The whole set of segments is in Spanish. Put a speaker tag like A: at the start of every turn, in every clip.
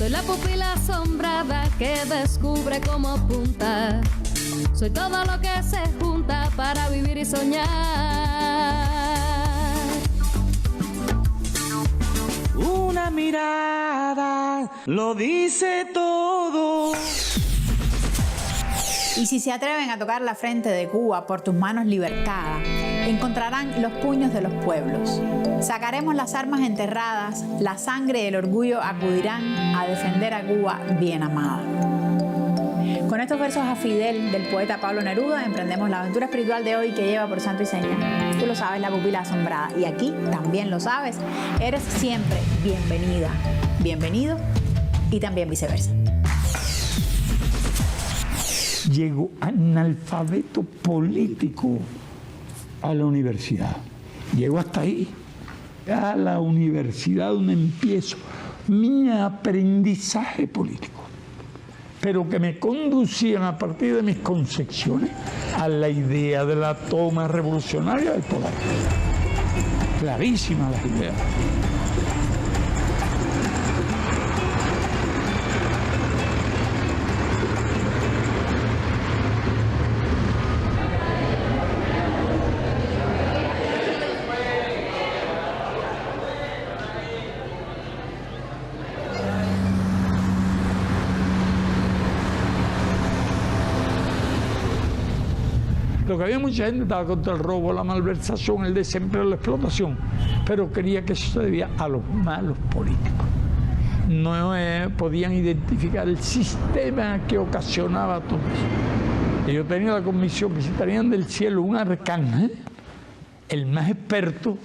A: Soy la pupila asombrada que descubre cómo apunta. Soy todo lo que se junta para vivir y soñar.
B: Una mirada lo dice todo.
C: Y si se atreven a tocar la frente de Cuba por tus manos libertadas, encontrarán los puños de los pueblos. Sacaremos las armas enterradas, la sangre y el orgullo acudirán a defender a Cuba bien amada. Con estos versos a Fidel del poeta Pablo Neruda emprendemos la aventura espiritual de hoy que lleva por santo y seña. Tú lo sabes, la pupila asombrada. Y aquí también lo sabes, eres siempre bienvenida, bienvenido y también viceversa.
D: Llego analfabeto político a la universidad. Llego hasta ahí. A la universidad donde empiezo mi aprendizaje político, pero que me conducían a partir de mis concepciones a la idea de la toma revolucionaria del poder. Clarísimas las ideas. Lo que había mucha gente estaba contra el robo, la malversación, el desempleo, la explotación, pero creía que eso se debía a los malos políticos. No podían identificar el sistema que ocasionaba todo eso. Y yo tenía la convicción que si traían del cielo un arcángel, el más experto,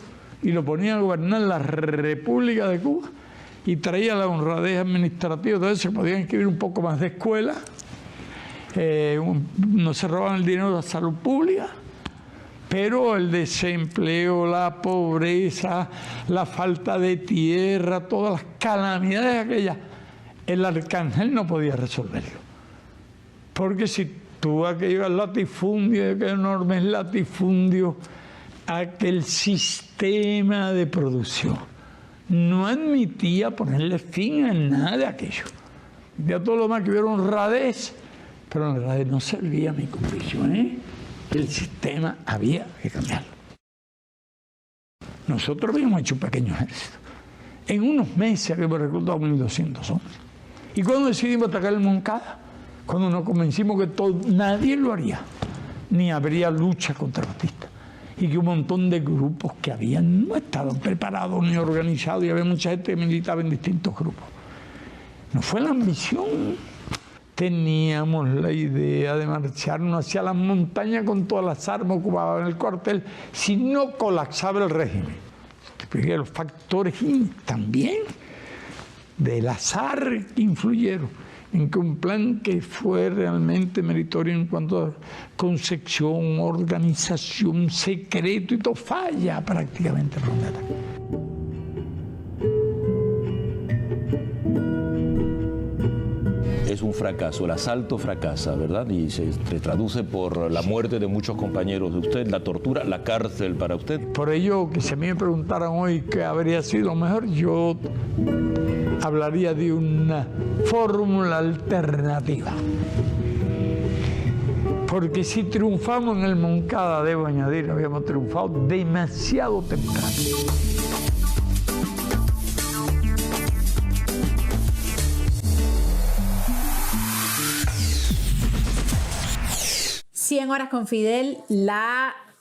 D: y lo ponían a gobernar la República de Cuba, y traía la honradez administrativa, entonces se podían inscribir un poco más de escuela. No se roban el dinero de la salud pública, pero el desempleo, la pobreza, la falta de tierra, todas las calamidades aquellas, el arcángel no podía resolverlo. Porque si tuvo aquellos latifundios, aquellos enormes latifundios, aquel sistema de producción no admitía ponerle fin a nada de aquello. Ya todo lo más que hubiera honradez, pero en realidad no servía mi convicción, El sistema había que cambiarlo. Nosotros habíamos hecho un pequeño ejército. En unos meses habíamos reclutado 1.200 hombres. Y cuando decidimos atacar el Moncada, cuando nos convencimos que nadie lo haría, ni habría lucha contra Batista, y que un montón de grupos que habían no estaban preparados ni organizados, y había mucha gente que militaba en distintos grupos. No fue la ambición. Teníamos la idea de marcharnos hacia las montañas con todas las armas ocupadas en el cuartel, si no colapsaba el régimen. Los factores también del azar que influyeron en que un plan que fue realmente meritorio en cuanto a concepción, organización, secreto y todo, falla prácticamente en el ataque.
E: Es un fracaso, el asalto fracasa, ¿verdad? Y se traduce por la muerte de muchos compañeros de usted, la tortura, la cárcel para usted.
D: Por ello, que si a mí me preguntaran hoy qué habría sido mejor, yo hablaría de una fórmula alternativa. Porque si triunfamos en el Moncada, debo añadir, habíamos triunfado demasiado temprano.
C: Cien horas con Fidel,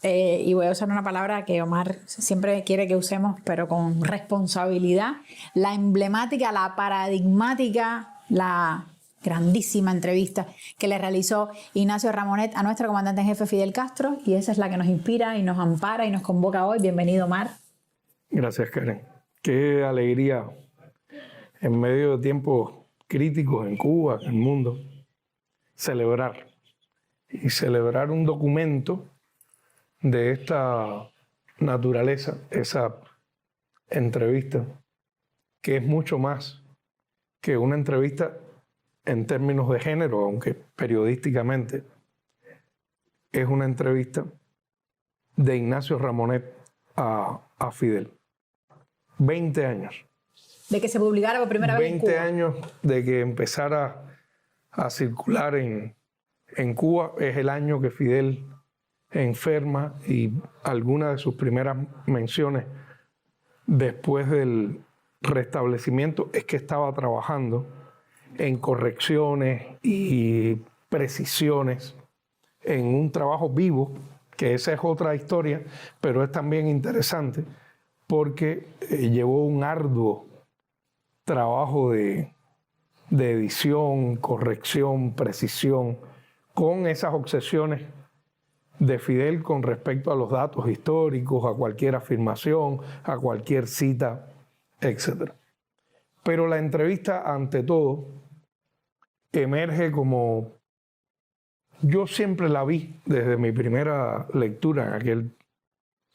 C: y voy a usar una palabra que Omar siempre quiere que usemos, pero con responsabilidad, la emblemática, la paradigmática, la grandísima entrevista que le realizó Ignacio Ramonet a nuestro comandante en jefe Fidel Castro, y esa es la que nos inspira y nos ampara y nos convoca hoy. Bienvenido, Omar.
F: Gracias, Karen. Qué alegría en medio de tiempos críticos en Cuba, en el mundo, celebrar un documento de esta naturaleza, esa entrevista, que es mucho más que una entrevista en términos de género, aunque periodísticamente es una entrevista de Ignacio Ramonet a Fidel. 20 años
C: De que se publicara por primera vez en Cuba.
F: 20 años de que empezara a circular en Cuba. Es el año que Fidel enferma y algunas de sus primeras menciones después del restablecimiento es que estaba trabajando en correcciones y precisiones, en un trabajo vivo, que esa es otra historia, pero es también interesante porque llevó un arduo trabajo de edición, corrección, precisión, con esas obsesiones de Fidel con respecto a los datos históricos, a cualquier afirmación, a cualquier cita, etc. Pero la entrevista, ante todo, emerge como yo siempre la vi desde mi primera lectura en aquel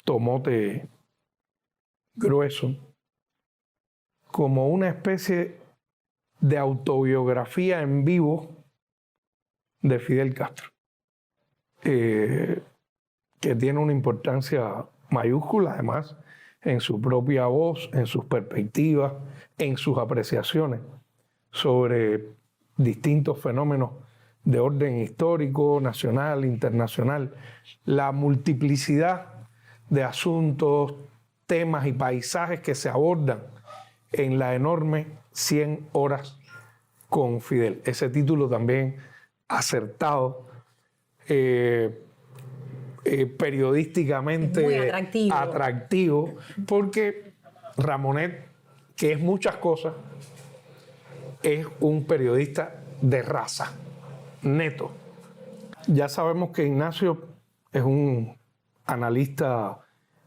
F: tomote grueso, como una especie de autobiografía en vivo de Fidel Castro, que tiene una importancia mayúscula, además, en su propia voz, en sus perspectivas, en sus apreciaciones sobre distintos fenómenos de orden histórico, nacional, internacional, la multiplicidad de asuntos, temas y paisajes que se abordan en la enorme 100 horas con Fidel. Ese título también acertado, periodísticamente
C: muy
F: atractivo, porque Ramonet, que es muchas cosas, es un periodista de raza, neto. Ya sabemos que Ignacio es un analista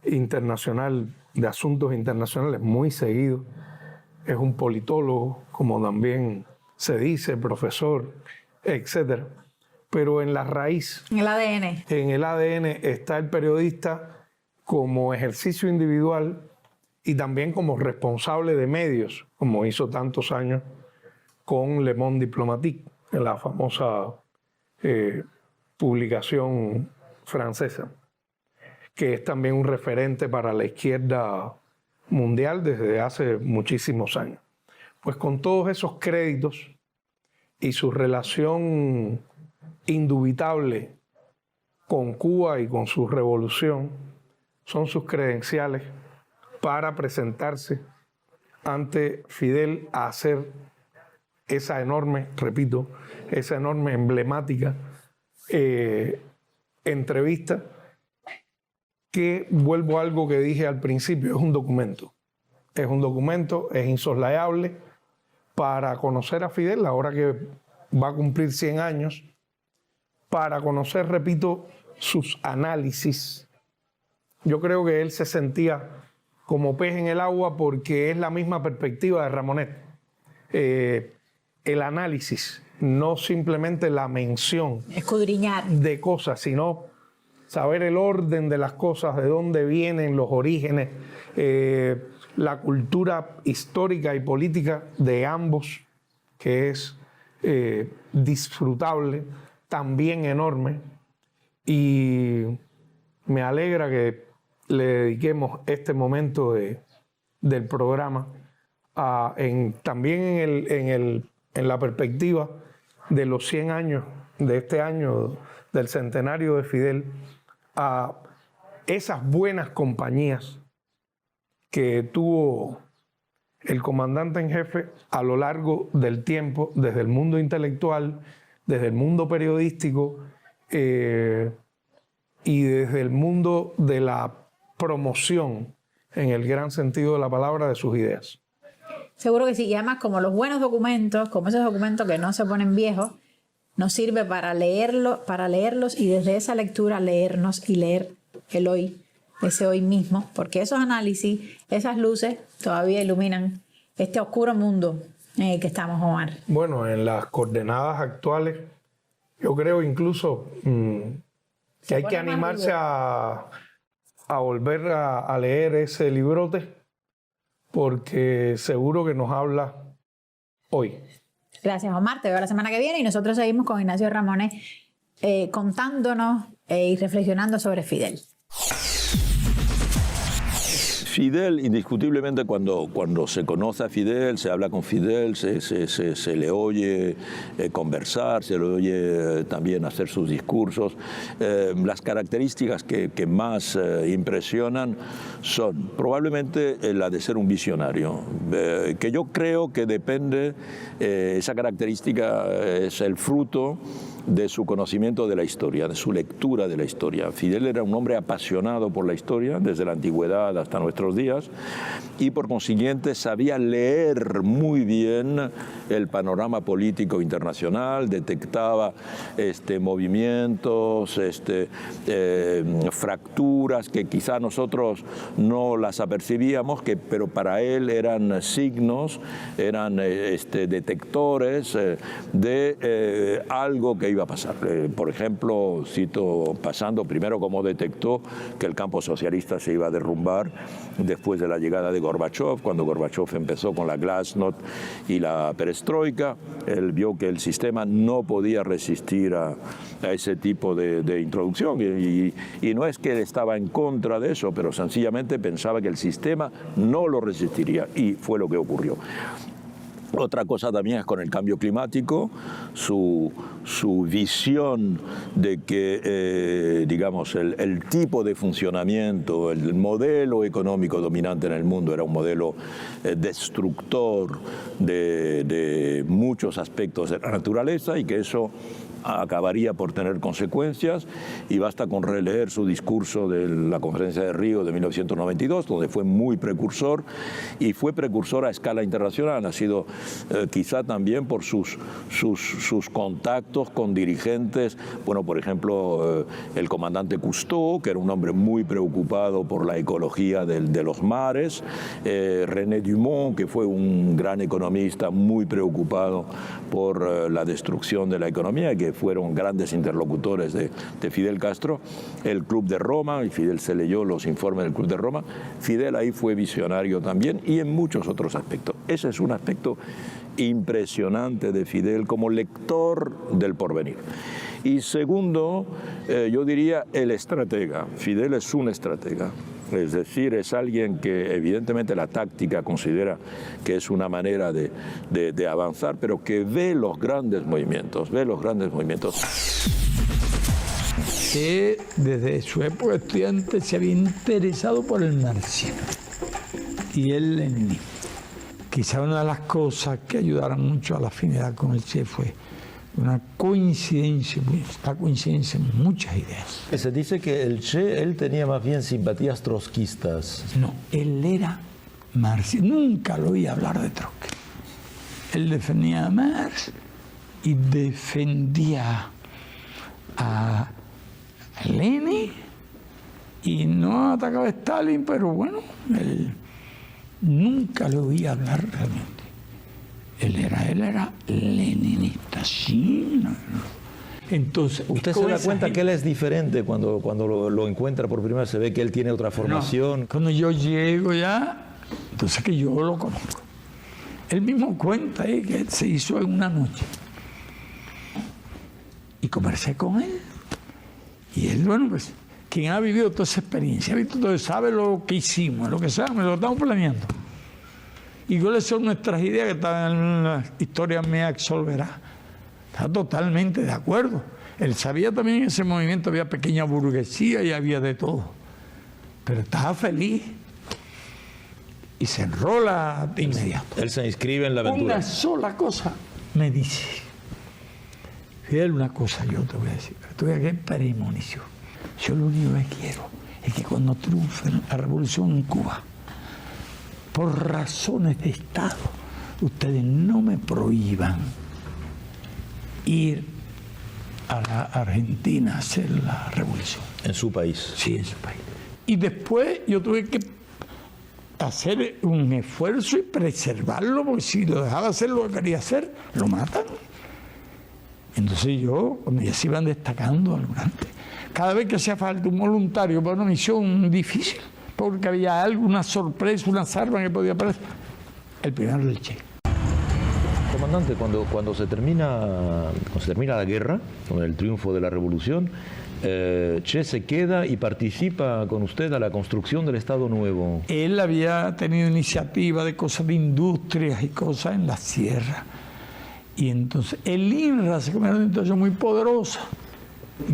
F: internacional de asuntos internacionales muy seguido, es un politólogo, como también se dice, profesor, etc. Pero en la raíz,
C: en el ADN
F: está el periodista como ejercicio individual y también como responsable de medios, como hizo tantos años con Le Monde Diplomatique, en la famosa publicación francesa, que es también un referente para la izquierda mundial desde hace muchísimos años. Pues con todos esos créditos y su relación indubitable con Cuba y con su revolución, son sus credenciales para presentarse ante Fidel a hacer esa enorme, repito, esa enorme emblemática entrevista, que vuelvo a algo que dije al principio, es un documento. Es un documento, es insoslayable para conocer a Fidel, ahora que va a cumplir 100 años, para conocer, repito, sus análisis. Yo creo que él se sentía como pez en el agua porque es la misma perspectiva de Ramonet. El análisis, no simplemente la mención,
C: escudriñar
F: de cosas, sino saber el orden de las cosas, de dónde vienen los orígenes, la cultura histórica y política de ambos, que es disfrutable, también enorme, y me alegra que le dediquemos este momento del programa también en la perspectiva de los 100 años, de este año del centenario de Fidel, a esas buenas compañías que tuvo el comandante en jefe a lo largo del tiempo, desde el mundo intelectual, desde el mundo periodístico y desde el mundo de la promoción, en el gran sentido de la palabra, de sus ideas.
C: Seguro que sí, y además como los buenos documentos, como esos documentos que no se ponen viejos, nos sirve para leerlos y desde esa lectura leernos y leer el hoy, ese hoy mismo, porque esos análisis, esas luces todavía iluminan este oscuro mundo en el que estamos, Omar.
F: Bueno, en las coordenadas actuales, yo creo incluso que hay que animarse a volver a leer ese librote, porque seguro que nos habla hoy.
C: Gracias, Omar. Te veo la semana que viene y nosotros seguimos con Ignacio Ramonet contándonos y reflexionando sobre Fidel.
E: Fidel, indiscutiblemente, cuando se conoce a Fidel, se habla con Fidel, se le oye conversar, se le oye también hacer sus discursos. Las características que más impresionan son probablemente la de ser un visionario, que yo creo que depende, esa característica es el fruto de su conocimiento de la historia, de su lectura de la historia. Fidel era un hombre apasionado por la historia, desde la antigüedad hasta nuestros días, y por consiguiente sabía leer muy bien el panorama político internacional, detectaba movimientos, fracturas que quizá nosotros no las apercibíamos, pero para él eran signos, eran detectores de algo que iba a pasar. Por ejemplo, cito pasando primero cómo detectó que el campo socialista se iba a derrumbar después de la llegada de Gorbachov. Cuando Gorbachov empezó con la Glasnost y la Perestroika, él vio que el sistema no podía resistir a ese tipo de introducción, y no es que él estaba en contra de eso, pero sencillamente pensaba que el sistema no lo resistiría, y fue lo que ocurrió. Otra cosa también es con el cambio climático, su visión de que, digamos, el tipo de funcionamiento, el modelo económico dominante en el mundo era un modelo destructor de muchos aspectos de la naturaleza, y que eso acabaría por tener consecuencias, y basta con releer su discurso de la Conferencia de Río de 1992, donde fue muy precursor, y fue precursor a escala internacional. Ha sido quizá también por sus contactos con dirigentes, bueno, por ejemplo, el comandante Cousteau, que era un hombre muy preocupado por la ecología de los mares, René Dumont, que fue un gran economista muy preocupado por la destrucción de la economía, que fueron grandes interlocutores de Fidel Castro, el Club de Roma, y Fidel se leyó los informes del Club de Roma. Fidel ahí fue visionario también, y en muchos otros aspectos. Ese es un aspecto impresionante de Fidel como lector del porvenir. Y segundo, yo diría el estratega. Fidel es un estratega. Es decir, es alguien que evidentemente la táctica considera que es una manera de avanzar, pero que ve los grandes movimientos,
D: Que desde su época estudiante se había interesado por el marxismo y el leninismo. Quizá una de las cosas que ayudaron mucho a la afinidad con el Che fue una coincidencia en muchas ideas.
E: Se dice que el Che, él tenía más bien simpatías trotskistas.
D: No, él era marxista, nunca lo oí hablar de Trotsky. Él defendía a Marx y defendía a Lenin, y no atacaba a Stalin, pero bueno, él nunca lo oí hablar realmente. Él era leninista, sí. Entonces,
E: ¿usted se da cuenta que él es diferente cuando lo encuentra por primera vez? Se ve que él tiene otra formación.
D: No, cuando yo llego ya, entonces que yo lo conozco. Él mismo cuenta que se hizo en una noche. Y conversé con él. Y él, bueno, pues, quien ha vivido toda esa experiencia, sabe lo que hicimos, lo que sabemos, lo estamos planeando. Y cuáles son nuestras ideas, que están en la historia mía Exolverá. Está totalmente de acuerdo. Él sabía también que en ese movimiento había pequeña burguesía y había de todo. Pero estaba feliz. Y se enrola de inmediato.
E: Él se inscribe en la aventura.
D: Una sola cosa me dice. Fidel, una cosa yo te voy a decir. Tú ves qué premonición. Yo lo único que quiero es que cuando triunfe la revolución en Cuba, por razones de Estado, ustedes no me prohíban ir a la Argentina a hacer la revolución.
E: ¿En su país?
D: Sí, en su país. Y después yo tuve que hacer un esfuerzo y preservarlo, porque si lo dejaba hacer lo que quería hacer, lo matan. Entonces yo, cuando ya se iban destacando algunos, cada vez que hacía falta un voluntario para una misión difícil, porque había algo, una sorpresa, una arma que podía aparecer, el primero del Che.
E: Comandante, cuando se termina la guerra, con el triunfo de la revolución,
G: Che se queda y participa con usted a la construcción del Estado Nuevo.
D: Él había tenido iniciativa de cosas de industrias y cosas en la sierra. Y entonces el INRA se convirtió en una institución muy poderosa.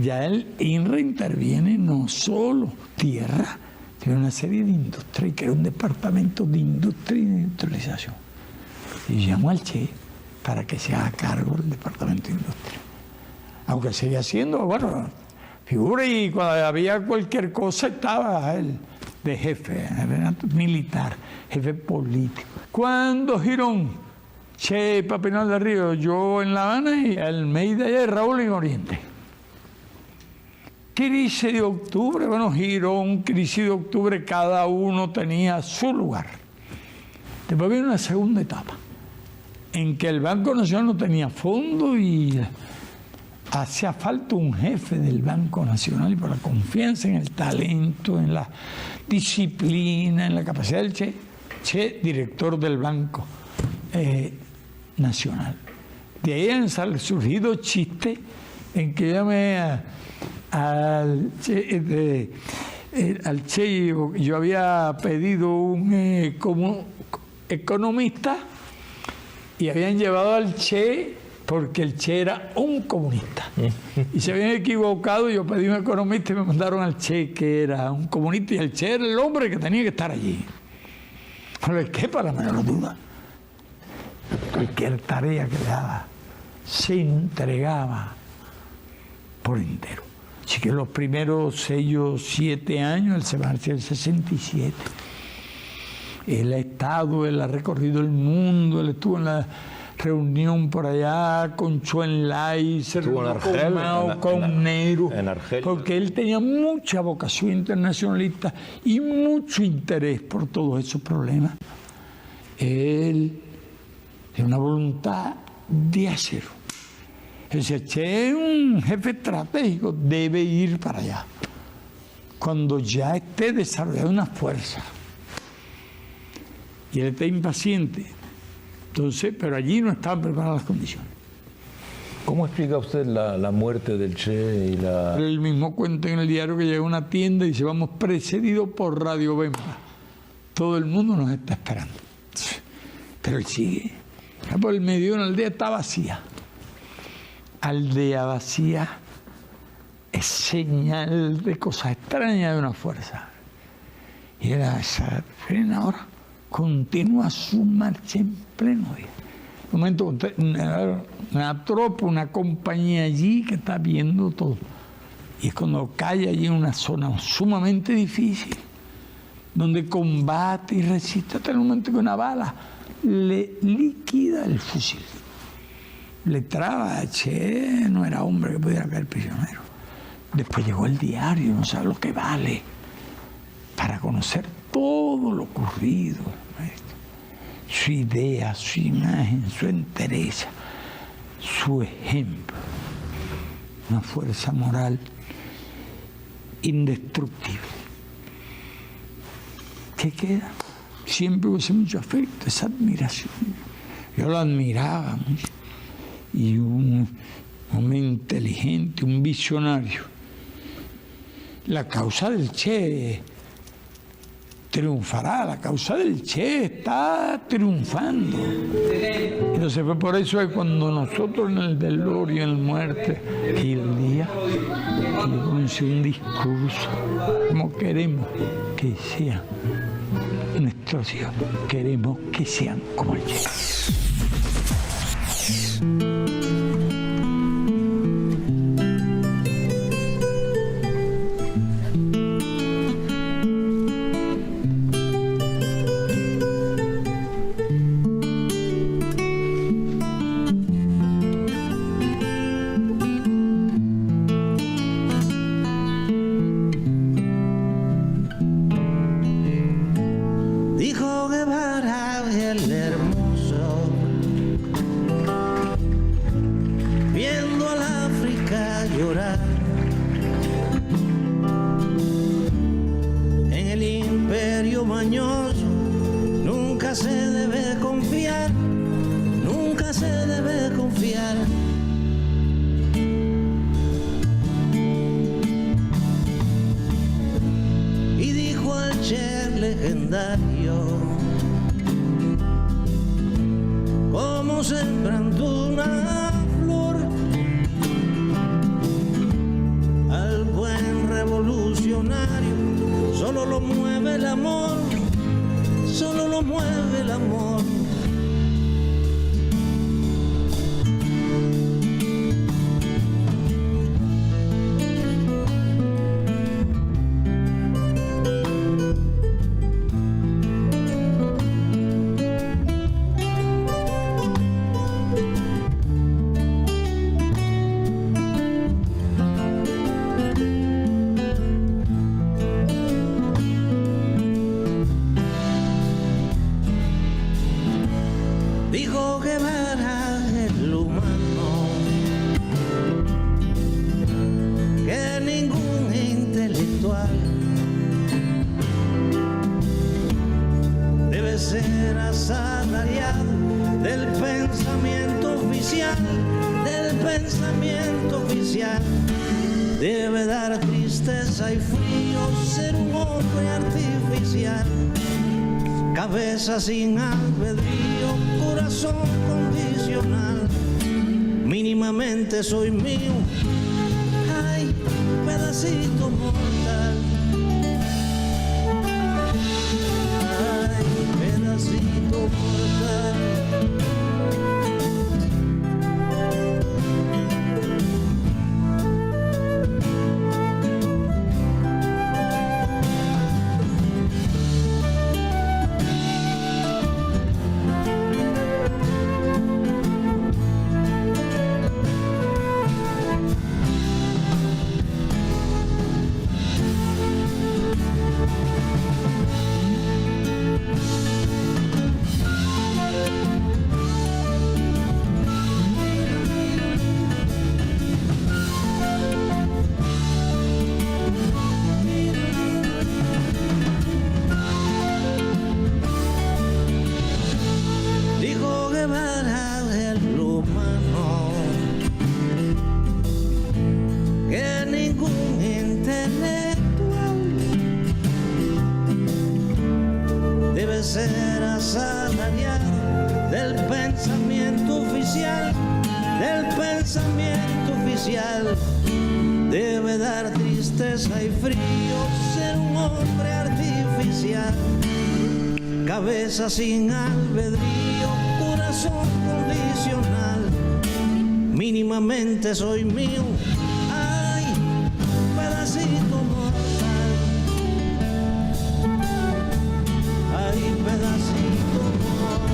D: Ya el INRA interviene no solo tierra, sino una serie de industrias, que era un departamento de industria y de industrialización. Y llamó al Che para que se haga cargo del departamento de industria. Aunque seguía siendo, bueno, figura, y cuando había cualquier cosa estaba él de jefe militar, jefe político. Cuando Girón, Che, Papinal de Río, yo en La Habana y Almeida y Raúl en Oriente. Crisis de octubre, bueno, Girón, crisis de octubre, cada uno tenía su lugar. Después vino una segunda etapa, en que el Banco Nacional no tenía fondo y hacía falta un jefe del Banco Nacional, y por la confianza en el talento, en la disciplina, en la capacidad del Che, director del Banco Nacional. De ahí han surgido chistes en que llamé al Che, yo había pedido un como economista y habían llevado al Che porque el Che era un comunista. Y se habían equivocado, yo pedí un economista y me mandaron al Che, que era un comunista, y el Che era el hombre que tenía que estar allí. No le quepa la menor duda. Cualquier tarea que le daba, se entregaba por entero. Así que los primeros 6 o 7 años, él se marchó en el 67. Él ha estado, él ha recorrido el mundo, él estuvo en la reunión por allá con Choenlai, se reunió con Mao, con Nehru, porque él tenía mucha vocación internacionalista y mucho interés por todos esos problemas. Él tiene una voluntad de acero. Él dice, Che, un jefe estratégico, debe ir para allá cuando ya esté desarrollada una fuerza. Y él está impaciente. Entonces, pero allí no estaban preparadas las condiciones.
G: ¿Cómo explica usted la muerte del Che y la...?
D: El mismo cuenta en el diario que llega a una tienda y dice, vamos precedidos por Radio Bemba. Todo el mundo nos está esperando. Pero él sigue. Por el medio de una aldea está vacía. Aldea vacía es señal de cosas extrañas de una fuerza. Y era esa frena ahora. Continúa su marcha en pleno día. Un momento, una tropa, una compañía allí que está viendo todo. Y es cuando cae allí en una zona sumamente difícil, donde combate y resiste hasta el momento que una bala le liquida el fusil. Le traba, Che, no era hombre que pudiera caer prisionero. Después llegó el diario, no sabe lo que vale, para conocer todo lo ocurrido. Su idea, su imagen, su entereza, su ejemplo. Una fuerza moral indestructible. ¿Qué queda? Siempre hubo mucho afecto, esa admiración. Yo lo admiraba mucho. Y un hombre inteligente, un visionario. La causa del Che triunfará, la causa del Che está triunfando. Entonces fue por eso que cuando nosotros en el velorio, en la muerte y el día, le comencé un discurso, como queremos que sean nuestros hijos, queremos que sean como el Che.
B: Dijo Guevara el hermoso, viendo al África llorar. En el imperio mañoso nunca se debe confiar, nunca se debe confiar. legendario, como sembrando una flor al buen revolucionario. Solo lo mueve el amor, solo lo mueve el amor. Dijo Guevara el humano, que ningún intelectual debe ser asalariado del pensamiento oficial, del pensamiento oficial. Debe dar tristeza y frío ser un hombre artificial. Cabeza sin albedrío, corazón condicional. Mínimamente soy mío, ay, pedacito mortal. Ay, pedacito mortal. Dijo Guevara el humano, que ningún intelectual debe ser asalariado del pensamiento oficial, del pensamiento oficial. Debe dar tristeza y frío ser un hombre artificial. Cabeza sin albedrío, corazón condicional. Mínimamente soy mío, ay, pedacito mortal. Ay, pedacito mortal.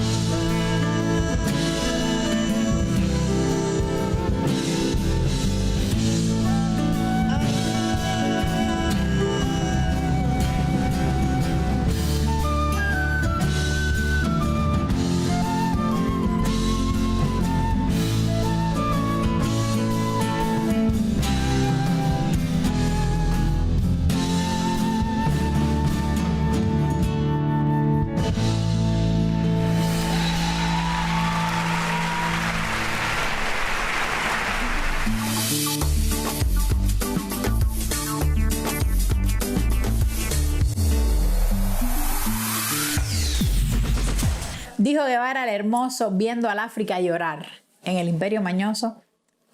C: Dijo Guevara el hermoso, viendo al África llorar en el Imperio Mañoso,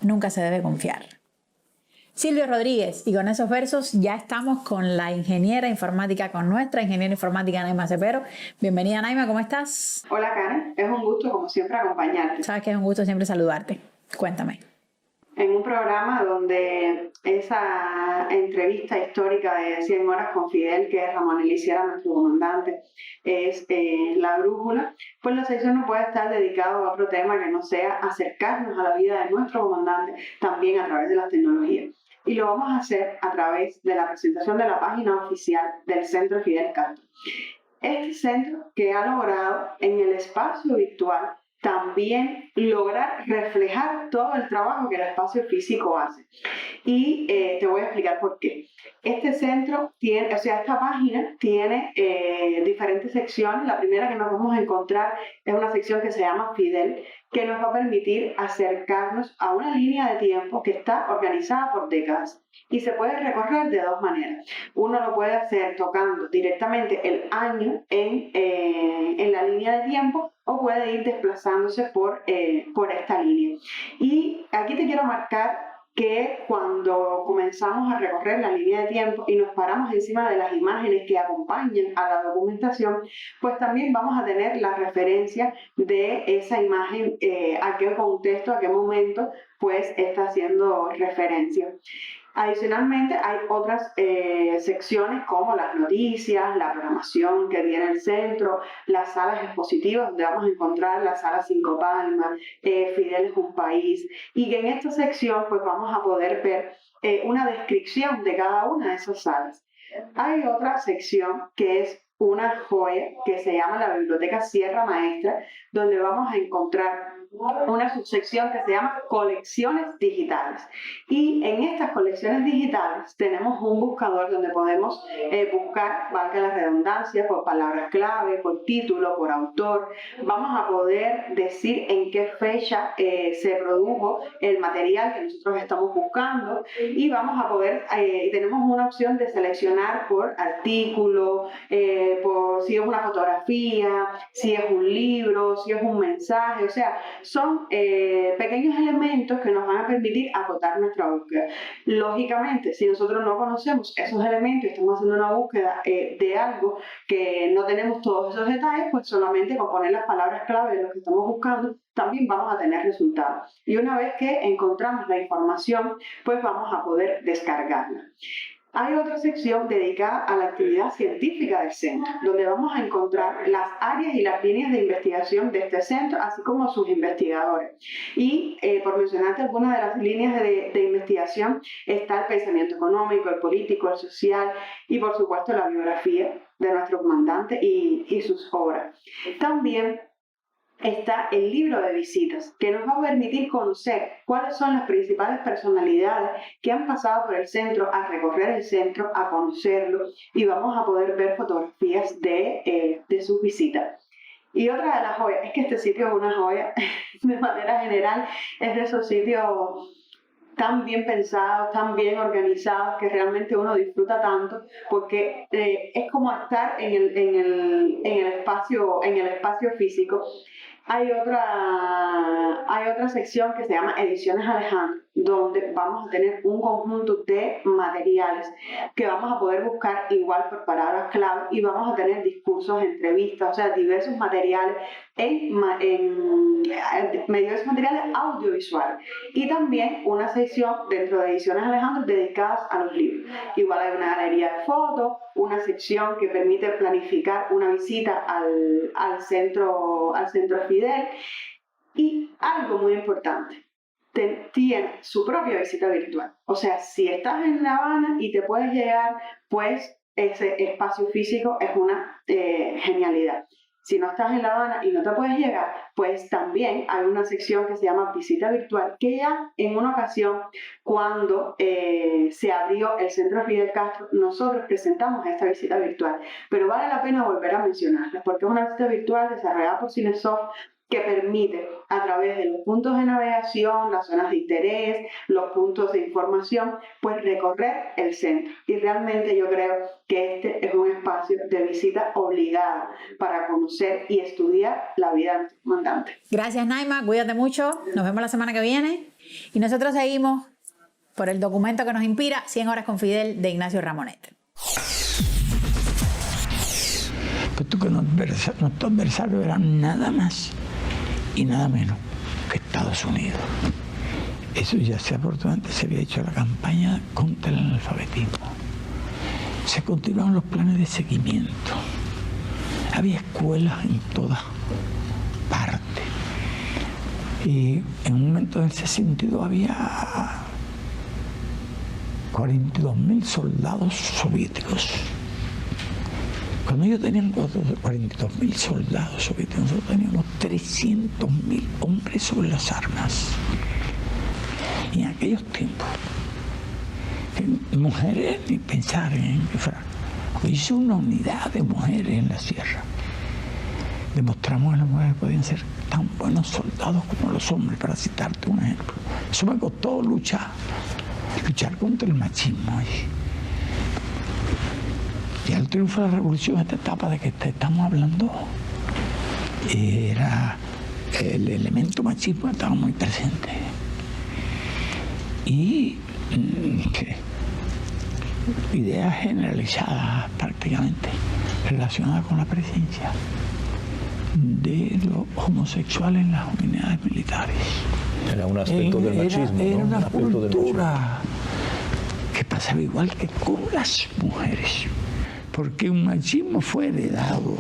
C: nunca se debe confiar. Silvio Rodríguez, y con esos versos ya estamos con la ingeniera informática, con nuestra ingeniera informática Naima Cepero. Bienvenida, Naima, ¿cómo estás?
H: Hola, Karen, es un gusto como siempre acompañarte.
C: Sabes que es un gusto siempre saludarte. Cuéntame.
H: En un programa donde esa entrevista histórica de 100 horas con Fidel, que Ramón Elisiera, nuestro comandante, es la brújula, pues la sección no puede estar dedicada a otro tema que no sea acercarnos a la vida de nuestro comandante, también a través de las tecnologías. Y lo vamos a hacer a través de la presentación de la página oficial del Centro Fidel Castro. Este centro que ha logrado en el espacio virtual también lograr reflejar todo el trabajo que el espacio físico hace. Y te voy a explicar por qué. Este centro tiene, o sea, esta página tiene diferentes secciones. La primera que nos vamos a encontrar es una sección que se llama Fidel, que nos va a permitir acercarnos a una línea de tiempo que está organizada por décadas y se puede recorrer de dos maneras. Uno lo puede hacer tocando directamente el año en la línea de tiempo, o puede ir desplazándose por esta línea. Y aquí te quiero marcar que cuando comenzamos a recorrer la línea de tiempo y nos paramos encima de las imágenes que acompañan a la documentación, pues también vamos a tener la referencia de esa imagen, a qué contexto, a qué momento pues está haciendo referencia. Adicionalmente, hay otras secciones como las noticias, la programación que tiene el centro, las salas expositivas, donde vamos a encontrar la sala Cinco Palmas, Fidel es un país, y que en esta sección pues vamos a poder ver una descripción de cada una de esas salas. Hay otra sección que es una joya que se llama la Biblioteca Sierra Maestra, donde vamos a encontrar una subsección que se llama colecciones digitales, y en estas colecciones digitales tenemos un buscador donde podemos buscar, valga la redundancia, por palabras clave, por título, por autor. Vamos a poder decir en qué fecha se produjo el material que nosotros estamos buscando, y vamos a poder, tenemos una opción de seleccionar por artículo, por si es una fotografía, si es un libro, si es un mensaje. O sea, son pequeños elementos que nos van a permitir acotar nuestra búsqueda. Lógicamente, si nosotros no conocemos esos elementos y estamos haciendo una búsqueda de algo que no tenemos todos esos detalles, pues solamente con poner las palabras clave de lo que estamos buscando, también vamos a tener resultados. Y una vez que encontramos la información, pues vamos a poder descargarla. Hay otra sección dedicada a la actividad científica del centro, donde vamos a encontrar las áreas y las líneas de investigación de este centro, así como sus investigadores. Y por mencionarte algunas de las líneas de investigación, está el pensamiento económico, el político, el social y por supuesto la biografía de nuestro comandante y sus obras. También está el libro de visitas, que nos va a permitir conocer cuáles son las principales personalidades que han pasado por el centro, a recorrer el centro, a conocerlo, y vamos a poder ver fotografías de sus visitas. Y otra de las joyas, es que este sitio es una joya, de manera general, es de esos sitios tan bien pensados, tan bien organizados, que realmente uno disfruta tanto, porque es como estar en el espacio físico. Hay otra sección que se llama Ediciones Alejandro, donde vamos a tener un conjunto de materiales que vamos a poder buscar igual por palabras clave, y vamos a tener discursos, entrevistas, o sea, diversos materiales diversos materiales audiovisuales, y también una sección dentro de Ediciones Alejandro dedicadas a los libros. Igual hay una galería de fotos, una sección que permite planificar una visita al centro Fidel, y algo muy importante, tiene su propia visita virtual. O sea, si estás en La Habana y te puedes llegar, pues ese espacio físico es una genialidad. Si no estás en La Habana y no te puedes llegar, pues también hay una sección que se llama visita virtual, que ya en una ocasión, cuando se abrió el Centro Fidel Castro, nosotros presentamos esta visita virtual. Pero vale la pena volver a mencionarla, porque es una visita virtual desarrollada por Cinesoft, que permite, a través de los puntos de navegación, las zonas de interés, los puntos de información, pues recorrer el centro. Y realmente yo creo que este es un espacio de visita obligada para conocer y estudiar la vida del comandante.
C: Gracias, Naima, cuídate mucho, nos vemos la semana que viene. Y nosotros seguimos por el documento que nos inspira, 100 horas con Fidel, de Ignacio Ramonet.
D: Puesto que nuestro adversario era nada más y nada menos que Estados Unidos. Eso ya afortunadamente se había hecho la campaña contra el analfabetismo. Se continuaron los planes de seguimiento. Había escuelas en todas partes. Y en un momento en ese sentido había 42.000 soldados soviéticos Cuando ellos tenían 42.000 soldados soviéticos, nosotros teníamos 300.000 hombres sobre las armas. Y en aquellos tiempos, mujeres, ni pensar en que fuera. Hizo una unidad de mujeres en la sierra. Demostramos que las mujeres podían ser tan buenos soldados como los hombres, para citarte un ejemplo. Eso me costó luchar contra el machismo. Y al triunfo de la revolución, esta etapa de que estamos hablando, era el elemento machismo estaba muy presente. Y ideas generalizadas prácticamente relacionadas con la presencia de los homosexuales en las unidades militares.
G: Era un aspecto del machismo.
D: Era
G: ¿no?
D: una cultura que pasaba igual que con las mujeres, porque un machismo fue heredado.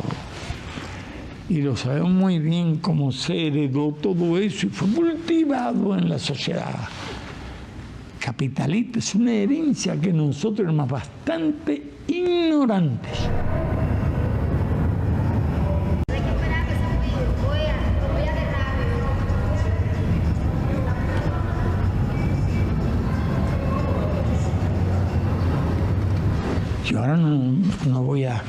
D: Y lo sabemos muy bien cómo se heredó todo eso y fue cultivado en la sociedad capitalista. Es una herencia que nosotros éramos bastante ignorantes. Yo ahora no voy a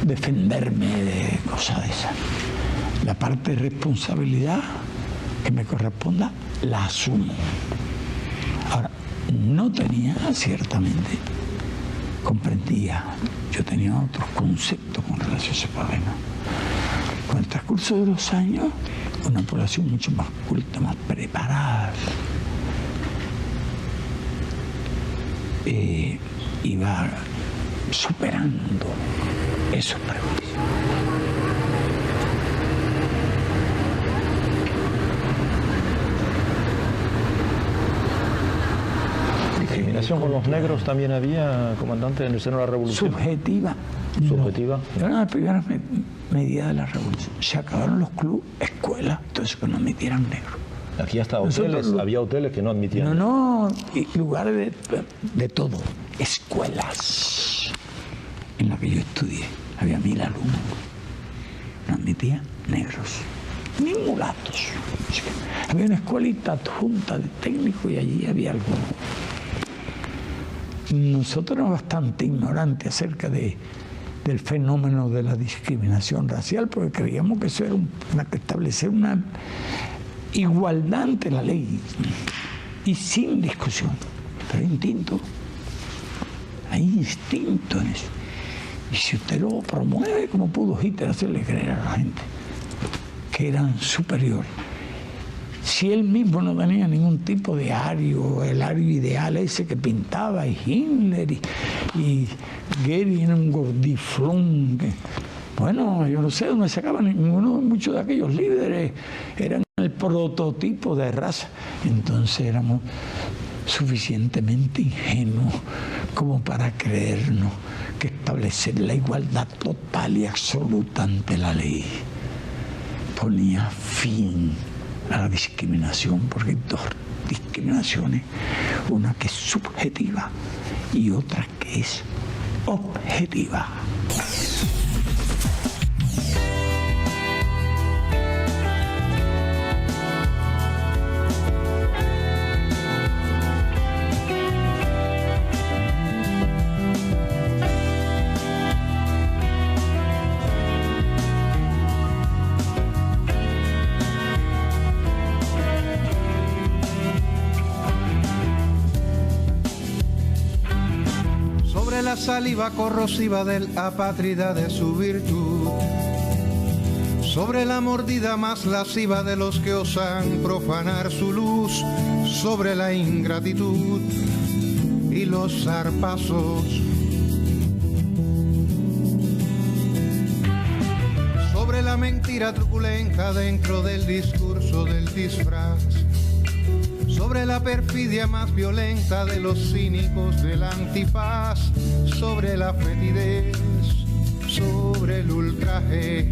D: defenderme de cosas de esas. La parte de responsabilidad que me corresponda la asumo. Ahora, no tenía, ciertamente, comprendía, yo tenía otros conceptos con relación a ese problema. Con el transcurso de los años, una población mucho más culta, más preparada, iba superando esos prejuicios.
G: ¿Discriminación con los negros también había, comandante, en el seno de la revolución?
D: Subjetiva.
G: ¿Subjetiva?
D: No. Era una de las primeras medidas de la revolución. Se acabaron los clubes, escuelas, entonces que no admitieran negros.
G: Aquí hasta hoteles, había hoteles que no admitían.
D: No, y lugares de todo. Escuelas en las que yo estudié. Había 1000 alumnos. No admitían negros, ni mulatos. Había una escuelita adjunta de técnico y allí había algunos. Nosotros éramos bastante ignorantes acerca del fenómeno de la discriminación racial, porque creíamos que eso era que establecer una igualdad ante la ley y sin discusión. Pero hay instinto en eso. Y si usted lo promueve, como pudo Hitler hacerle creer a la gente que eran superiores, si él mismo no tenía ningún tipo de ario, el ario ideal ese que pintaba, y Himmler y Goering era un gordiflón. Bueno, yo no sé dónde sacaban muchos de aquellos líderes, eran el prototipo de raza. Entonces éramos suficientemente ingenuos como para creernos que establecer la igualdad total y absoluta ante la ley ponía fin a la discriminación, porque hay dos discriminaciones, una que es subjetiva y otra que es objetiva.
I: La saliva corrosiva del apátrida de su virtud, sobre la mordida más lasciva de los que osan profanar su luz, sobre la ingratitud y los zarpazos, sobre la mentira truculenta dentro del discurso del disfraz, sobre la perfidia más violenta de los cínicos del antifaz, sobre la fetidez, sobre el ultraje.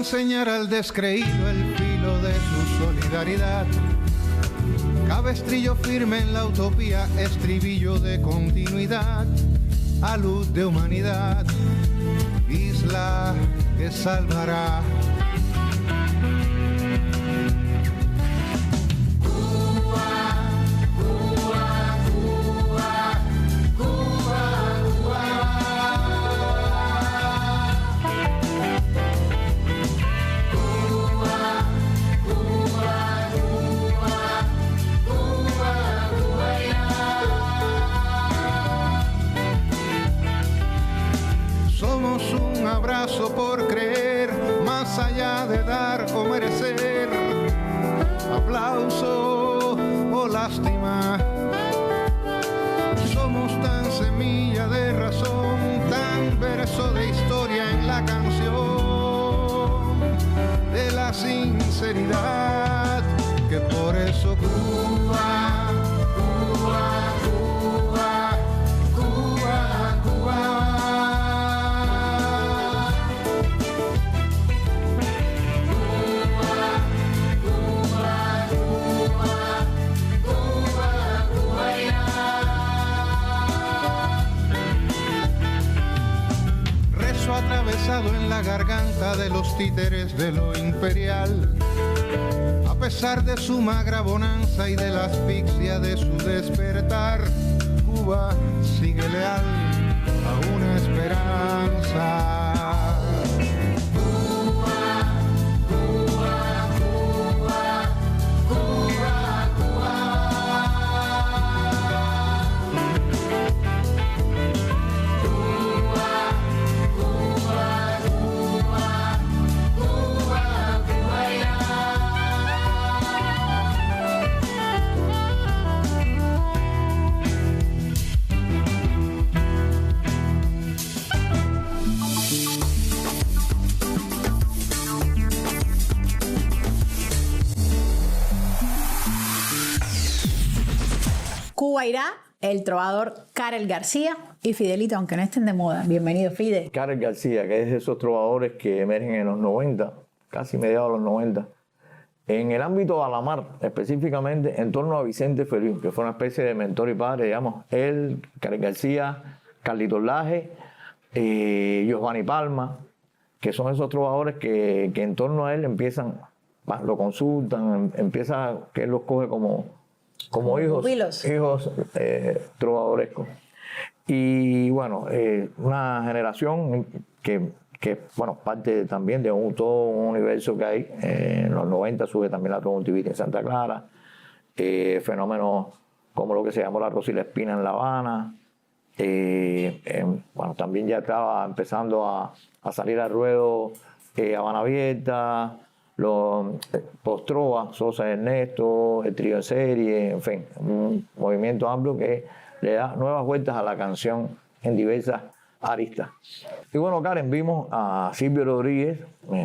I: enseñar al descreído el filo de su solidaridad. Cabestrillo firme en la utopía, estribillo de continuidad, a luz de humanidad, isla que salvará. Abrazo por creer, más allá de dar o merecer aplauso o lástima. Somos tan semilla de razón, tan verso de historia en la canción de la sinceridad, que por eso Cuba, Cuba, Cuba, Cuba, Cuba. Atravesado en la garganta de los títeres de lo imperial, a pesar de su magra bonanza y de la asfixia de su despertar, Cuba sigue leal a una esperanza.
C: Cuba irá, el trovador Karel García y Fidelito, aunque no estén de moda. Bienvenido, Fide.
J: Karel García, que es de esos trovadores que emergen en los 90, casi mediados de los 90, en el ámbito de Alamar, específicamente en torno a Vicente Feliu, que fue una especie de mentor y padre, digamos, él, Karel García, Carlitos Laje, Giovanni Palma, que son esos trovadores que en torno a él empiezan, lo consultan, empieza que él los coge como hijos trovadorescos. Y bueno, una generación que bueno, parte también de todo un universo que hay. En los 90 surge también la Trovativita en Santa Clara, fenómenos como lo que se llamó la Rosila Espina en La Habana. Bueno, también ya estaba empezando a salir al ruedo Habana Abierta, los post-trova, Sosa Ernesto, el trío en serie, en fin, un movimiento amplio que le da nuevas vueltas a la canción en diversas aristas. Y bueno, Karen, vimos a Silvio Rodríguez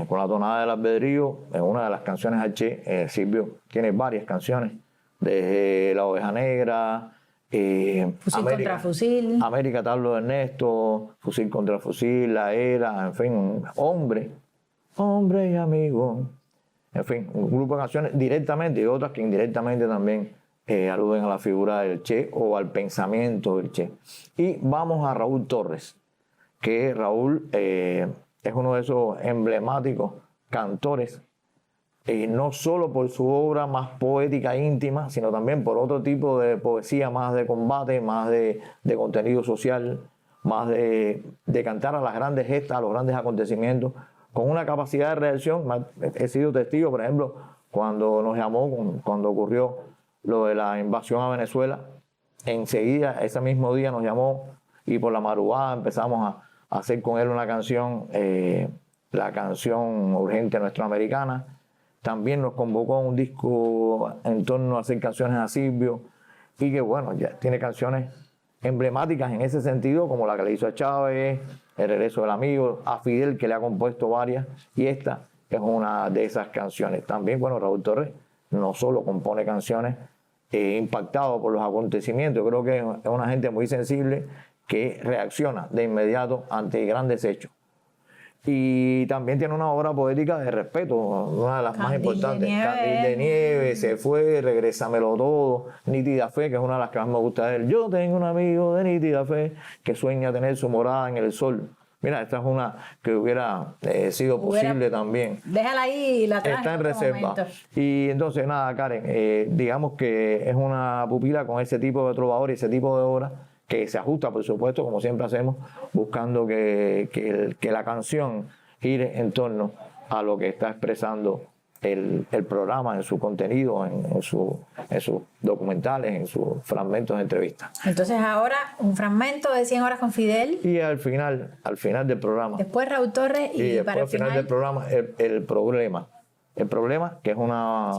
J: con la tonada del albedrío en una de las canciones al Che. Silvio tiene varias canciones, desde La Oveja Negra,
C: Fusil contra Fusil,
J: América Tablo de Ernesto, Fusil contra Fusil, La Era, en fin, Hombre y Amigo. En fin, un grupo de canciones directamente y otras que indirectamente también aluden a la figura del Che o al pensamiento del Che. Y vamos a Raúl Torres, que Raúl es uno de esos emblemáticos cantores, no solo por su obra más poética e íntima, sino también por otro tipo de poesía más de combate, más de contenido social, más de cantar a las grandes gestas, a los grandes acontecimientos, con una capacidad de reacción. He sido testigo, por ejemplo, cuando nos llamó, cuando ocurrió lo de la invasión a Venezuela, enseguida, ese mismo día nos llamó y por la madrugada empezamos a hacer con él una canción, la canción Urgente Nuestroamericana. También nos convocó a un disco en torno a hacer canciones a Silvio y que bueno, ya tiene canciones emblemáticas en ese sentido, como la que le hizo a Chávez, El Regreso del Amigo, a Fidel, que le ha compuesto varias, y esta es una de esas canciones. También, bueno, Raúl Torres no solo compone canciones impactado por los acontecimientos, creo que es una gente muy sensible que reacciona de inmediato ante grandes hechos. Y también tiene una obra poética de respeto, una de las más importantes. Candil de Nieve, Se fue, Regrésamelo todo, Nítida Fe, que es una de las que más me gusta de él. Yo tengo un amigo de nítida fe que sueña tener su morada en el sol. Mira, esta es una que hubiera sido posible también.
C: Déjala ahí, la traje.
J: Está en reserva. Y entonces, nada, Karen, digamos que es una pupila con ese tipo de trovador y ese tipo de obra que se ajusta, por supuesto, como siempre hacemos, buscando que la canción gire en torno a lo que está expresando el programa en su contenido, en sus documentales, en sus fragmentos de entrevistas.
C: Entonces ahora un fragmento de 100 horas con Fidel.
J: Y al final del programa.
C: Después Raúl Torres y
J: después,
C: para el
J: al final del programa, el problema. El problema, que es una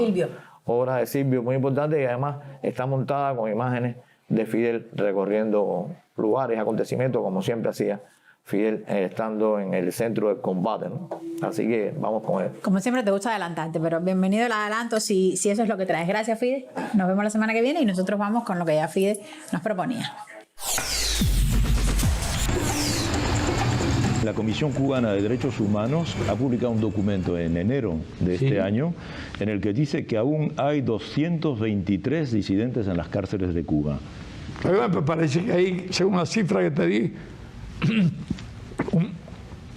J: obra de Silvio muy importante y además está montada con imágenes de Fidel recorriendo lugares, acontecimientos, como siempre hacía Fidel, estando en el centro del combate, ¿no? Así que vamos con él.
C: Como siempre te gusta adelantarte, pero bienvenido al adelanto si eso es lo que traes. Gracias, Fidel. Nos vemos la semana que viene y nosotros vamos con lo que ya Fidel nos proponía.
G: La Comisión Cubana de Derechos Humanos ha publicado un documento en enero de este año en el que dice que aún hay 223 disidentes en las cárceles de Cuba.
D: Me parece que hay, según la cifra que te di,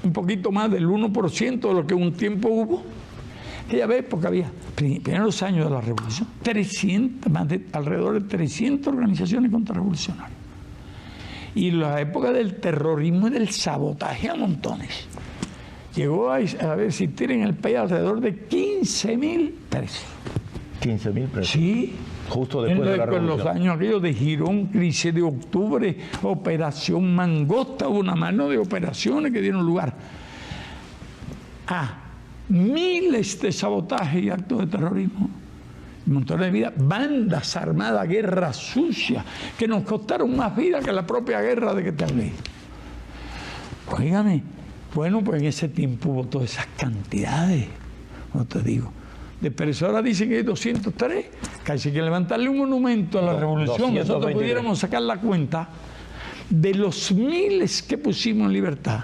D: un poquito más del 1% de lo que un tiempo hubo. Ella ve, porque había, primeros años de la revolución, alrededor de 300 organizaciones contrarrevolucionarias. Y la época del terrorismo y del sabotaje a montones. Llegó a existir en el país alrededor de 15.000 presos.
G: 15.000 presos.
D: Sí.
G: Justo después de la revolución.
D: En los años aquellos de Girón, crisis de octubre, operación Mangosta, hubo una mano de operaciones que dieron lugar a miles de sabotajes y actos de terrorismo. Montones de vidas, bandas armadas, guerra sucia, que nos costaron más vida que la propia guerra de que te hablé. Óigame, bueno, pues en ese tiempo hubo todas esas cantidades, no te digo. De personas dicen que hay 203, casi que levantarle un monumento a la revolución, nosotros pudiéramos sacar la cuenta de los miles que pusimos en libertad,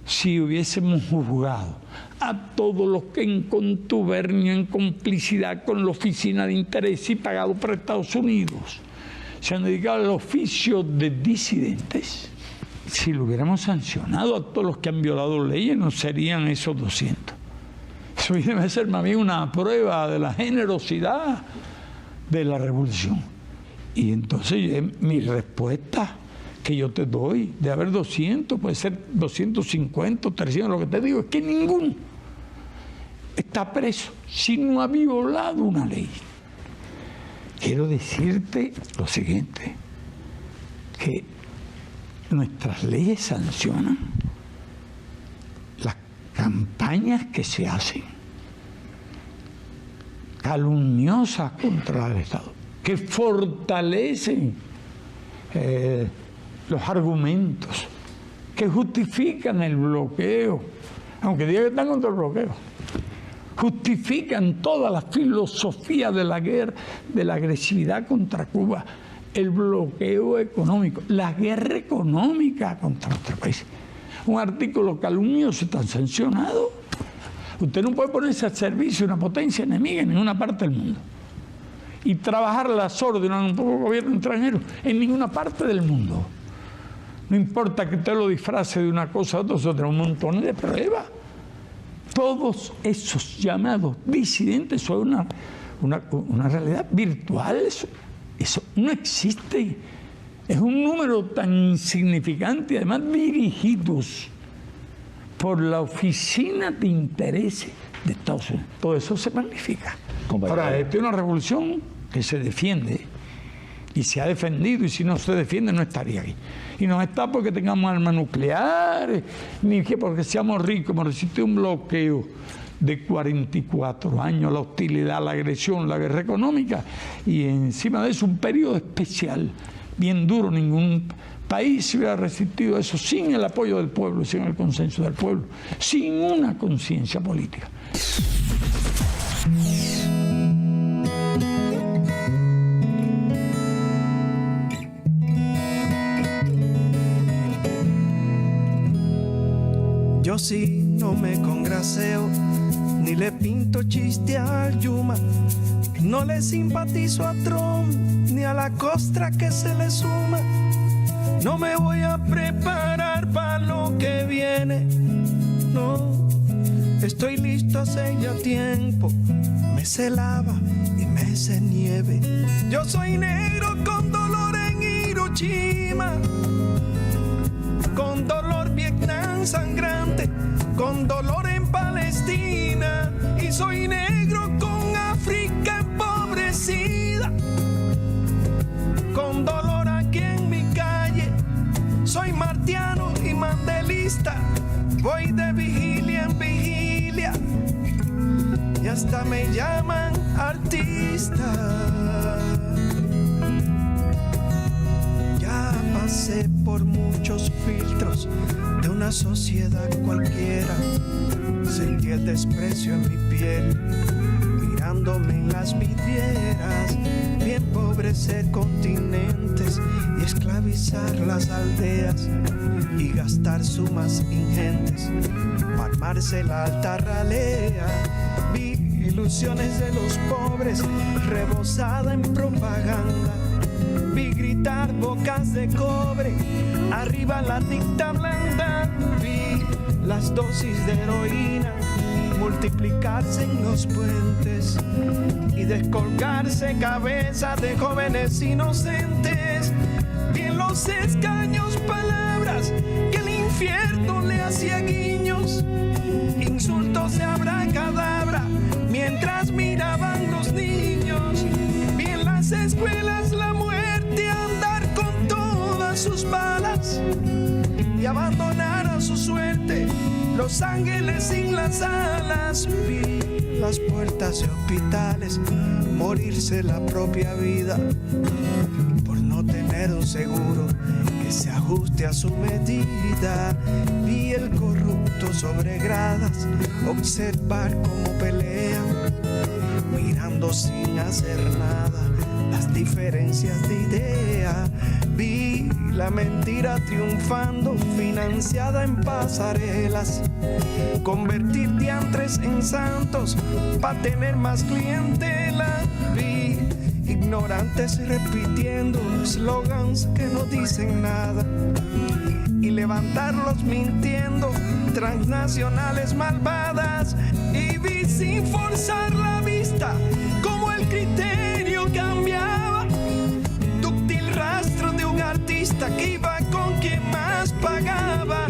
D: si hubiésemos juzgado a todos los que en contubernio, en complicidad con la Oficina de Interés y pagado por Estados Unidos, se han dedicado al oficio de disidentes. Si lo hubiéramos sancionado a todos los que han violado leyes, no serían esos 200. Eso debe ser más bien una prueba de la generosidad de la revolución. Y entonces mi respuesta que yo te doy, de haber 200, puede ser 250, 300, lo que te digo es que ninguno está preso si no ha violado una ley. Quiero decirte lo siguiente, que nuestras leyes sancionan las campañas que se hacen calumniosas contra el Estado, que fortalecen los argumentos, que justifican el bloqueo, aunque digan que están contra el bloqueo, justifican toda la filosofía de la guerra, de la agresividad contra Cuba, el bloqueo económico, la guerra económica contra nuestro país. Un artículo calumnioso está sancionado. Usted no puede ponerse al servicio de una potencia enemiga en ninguna parte del mundo y trabajar a las órdenes de un gobierno extranjero en ninguna parte del mundo. No importa que usted lo disfrace de una cosa u otra, un montón de pruebas. Todos esos llamados disidentes son una realidad virtual. Eso no existe. Es un número tan insignificante, además dirigidos por la Oficina de Intereses de Estados Unidos. Todo eso se magnifica. Ahora, esta es una revolución que se defiende y se ha defendido, y si no se defiende no estaría aquí. Y no está porque tengamos armas nucleares, ni que porque seamos ricos. Hemos resistido un bloqueo de 44 años, la hostilidad, la agresión, la guerra económica, y encima de eso un periodo especial, bien duro. Ningún país se hubiera resistido a eso sin el apoyo del pueblo, sin el consenso del pueblo, sin una conciencia política.
K: Yo sí no me congraseo, ni le pinto chiste al Yuma. No le simpatizo a Trump, ni a la costra que se le suma. No me voy a preparar para lo que viene, no. Estoy listo hace ya tiempo, me se lava y me se nieve. Yo soy negro con dolor en Hiroshima, con dolor Vietnam sangrante, con dolor en Palestina. Y soy negro con África empobrecida, con dolor aquí en mi calle. Soy martiano y mandelista, voy de vigilia en vigilia y hasta me llaman artista. Ya pasé por muchos filtros de una sociedad cualquiera. Sentí el desprecio en mi piel, mirándome en las vidrieras. Vi empobrecer continentes y esclavizar las aldeas y gastar sumas ingentes para armarse la alta ralea. Vi ilusiones de los pobres rebosada en propaganda. Vi gritar bocas de cobre, arriba la dicta blanda. Vi las dosis de heroína multiplicarse en los puentes y descolgarse cabezas de jóvenes inocentes. Vi en los escaños palabras que el infierno le hacía guiños, insultos de abracadabra mientras miraban los niños. Vi en las escuelas la muerte andar con todas sus balas y abandonar a su suerte los ángeles sin las alas. Vi las puertas de hospitales morirse la propia vida por no tener un seguro que se ajuste a su medida. Vi el corrupto sobre gradas observar cómo pelean, mirando sin hacer nada las diferencias de idea. Vi la mentira triunfando, financiada en pasarelas, convertir diantres en santos para tener más clientela. Vi ignorantes repitiendo slogans que no dicen nada y levantarlos mintiendo, transnacionales malvadas. Y vi sin forzar la vista como el criterio cambiaba, dúctil rastro de un artista que iba con quien más pagaba.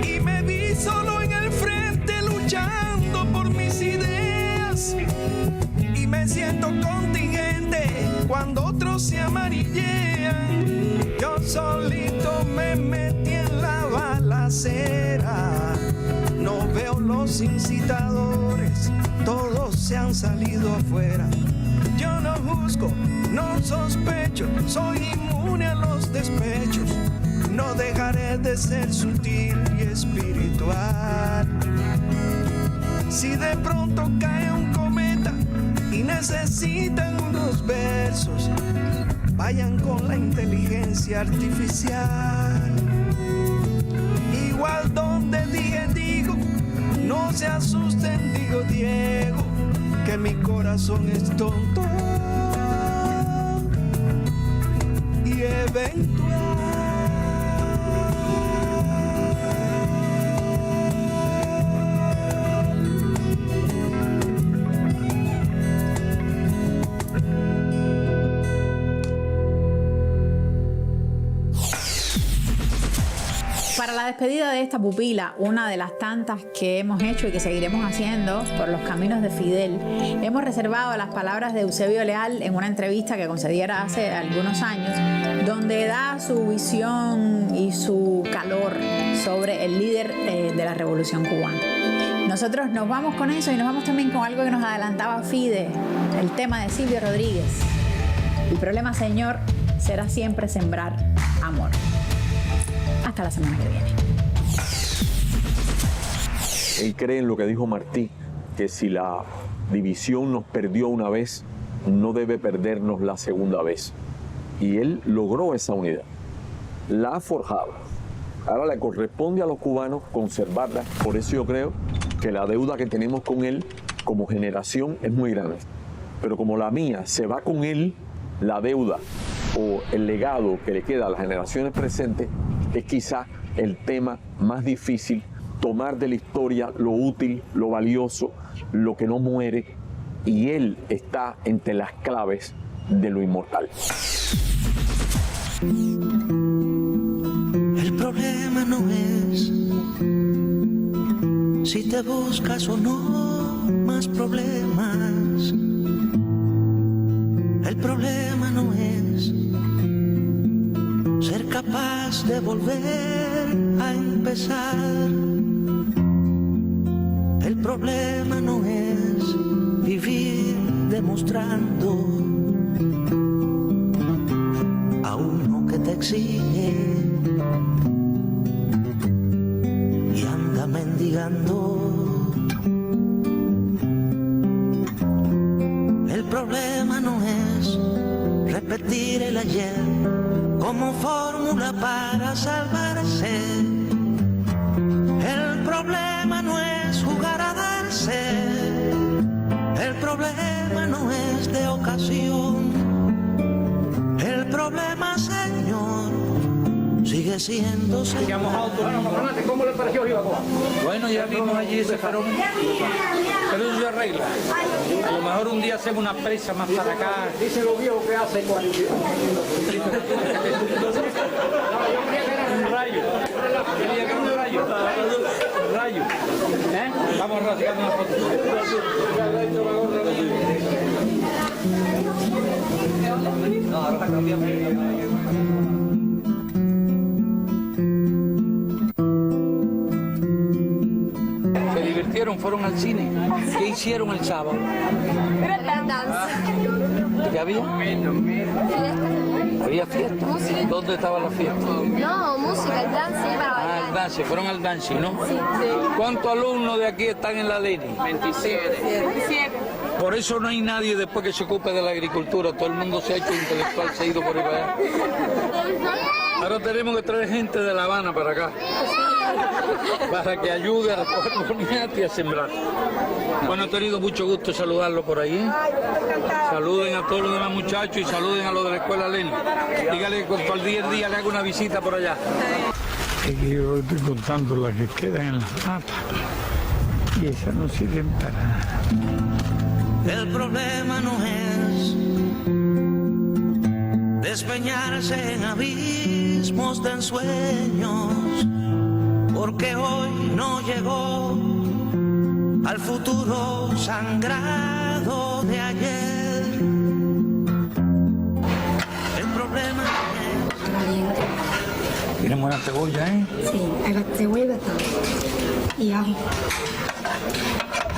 K: Y me vi solo en el frente luchando por mis ideas y me siento contingente cuando otros se amarillean. Yo solito me metí en la balacera, no veo los incitadores, todos se han salido afuera. Yo no juzgo, no sospecho, soy inmune a los despechos. No dejaré de ser sutil y espiritual. Si de pronto cae un cometa y necesitan unos versos, vayan con la inteligencia artificial. Igual donde dije digo, no se asusten, digo Diego, que mi corazón es tonto y eventual.
C: Para la despedida de esta pupila, una de las tantas que hemos hecho y que seguiremos haciendo por los caminos de Fidel, hemos reservado las palabras de Eusebio Leal en una entrevista que concediera hace algunos años, donde da su visión y su calor sobre el líder de la Revolución Cubana. Nosotros nos vamos con eso y nos vamos también con algo que nos adelantaba Fide, el tema de Silvio Rodríguez. El problema, Señor, será siempre sembrar amor. Hasta la semana que viene.
L: Él cree en lo que dijo Martí, que si la división nos perdió una vez, no debe perdernos la segunda vez. Y él logró esa unidad, la ha forjado, Ahora le corresponde a los cubanos conservarla. Por eso yo creo que la deuda que tenemos con él como generación es muy grande. Pero como la mía se va con él, la deuda o el legado que le queda a las generaciones presentes es quizá el tema más difícil, tomar de la historia lo útil, lo valioso, lo que no muere, y él está entre las claves de lo inmortal.
K: El problema no es si te buscas o no más problemas. El problema no es ser capaz de volver a empezar. El problema no es vivir demostrando a uno que te exige y anda mendigando. El problema no es repetir el ayer como fórmula para salvarse. El problema no es jugar a darse. El problema no es de ocasión. El problema, señor, sigue siendo señor.
M: ¿Cómo le pareció Jibacoa? Bueno, ya vimos allí ese farón, pero eso se arregla. A lo mejor un día hacemos una presa más para acá. Dice lo viejo que hace 40 un rayo. Quería que era un rayo. Rayo. ¿Eh? Vamos a sacar una foto. No, ahora está cambiando. Fueron al cine. ¿Qué hicieron el sábado? ¿Qué había? ¿Había fiesta?
N: Música.
M: ¿Dónde estaba la fiesta?
N: No, música, el dance para bailar.
M: Ah, el dance, fueron al dance, ¿no?
N: Sí.
M: ¿Cuántos alumnos de aquí están en la Leni?
N: 27.
M: Por eso no hay nadie después que se ocupe de la agricultura. Todo el mundo se ha hecho intelectual, se ha ido por ahí para allá. Ahora tenemos que traer gente de La Habana para acá, para que ayude a recoger boniato y a sembrar. Bueno, he tenido mucho gusto saludarlo por ahí. Saluden a todos los demás muchachos y saluden a los de la escuela Leni. Dígale que cualquier día le hago una visita por allá.
D: Es que yo estoy contando las que quedan en las mapas y esas no sirven para nada.
K: El problema no es despeñarse en abismos de ensueños, porque hoy no llegó al futuro sangrado de ayer. El problema es...
M: Tienen buena cebolla, ¿eh?
N: Sí, hay cebolla y batata. Y ajo.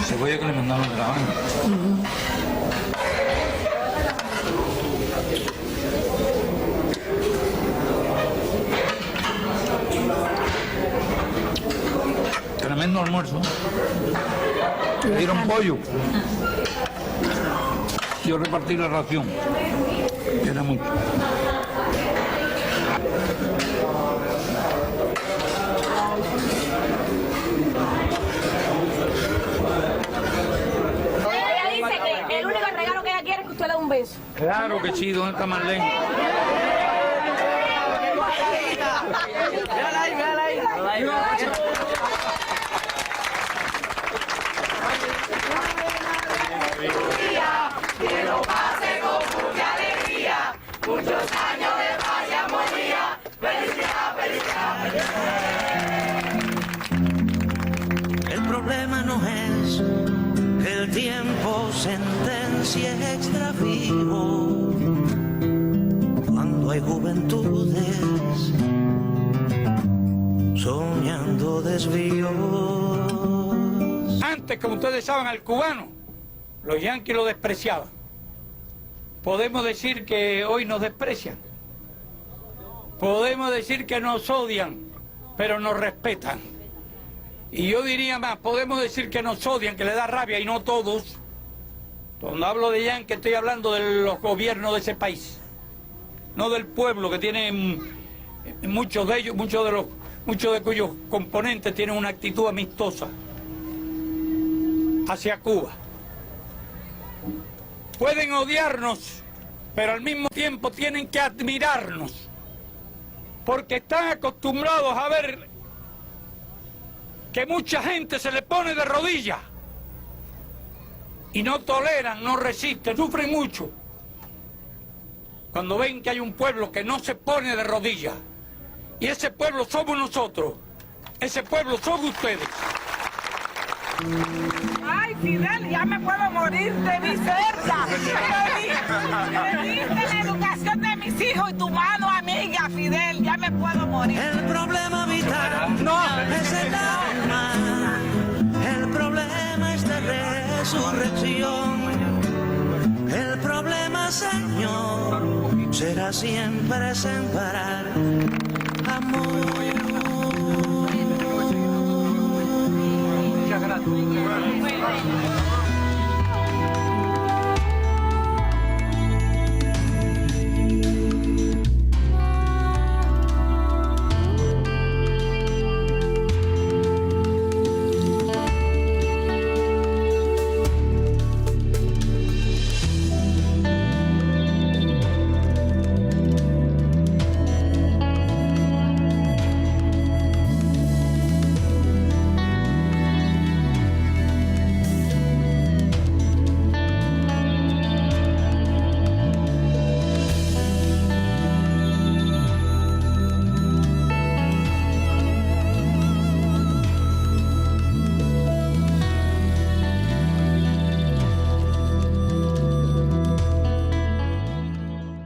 M: Cebolla que le mandaron de La Habana. Tremendo almuerzo. Me dieron pollo. Yo repartí la ración. Era mucho.
N: Ella dice que el único regalo que ella quiere es que usted le dé un beso.
M: Claro que sí, ¿dónde está Marlene?
K: Véala ahí.
O: Que lo pase con mucha alegría, muchos años de paz y armonía. Felicidad.
K: El problema no es que el tiempo sentencie extravío cuando hay juventudes soñando desvíos.
M: Antes, como ustedes saben, al cubano los yanquis lo despreciaban. Podemos decir que hoy nos desprecian. Podemos decir que nos odian, pero nos respetan. Y yo diría más, podemos decir que nos odian, que le da rabia, y no todos. Cuando hablo de yanquis estoy hablando de los gobiernos de ese país, no del pueblo, que tiene muchos de ellos, muchos de los muchos de cuyos componentes tienen una actitud amistosa hacia Cuba. Pueden odiarnos, pero al mismo tiempo tienen que admirarnos, porque están acostumbrados a ver que mucha gente se le pone de rodillas y no toleran, no resisten, sufren mucho cuando ven que hay un pueblo que no se pone de rodillas. Y ese pueblo somos nosotros, ese pueblo son ustedes.
O: Ay, Fidel, ya me puedo morir de mi cerca. Me diste la educación de mis hijos y tu mano amiga, Fidel, ya me puedo morir.
B: El problema vital no es el alma, el problema es de resurrección. El problema, Señor, será siempre sembrar amor.
M: Muchas gracias.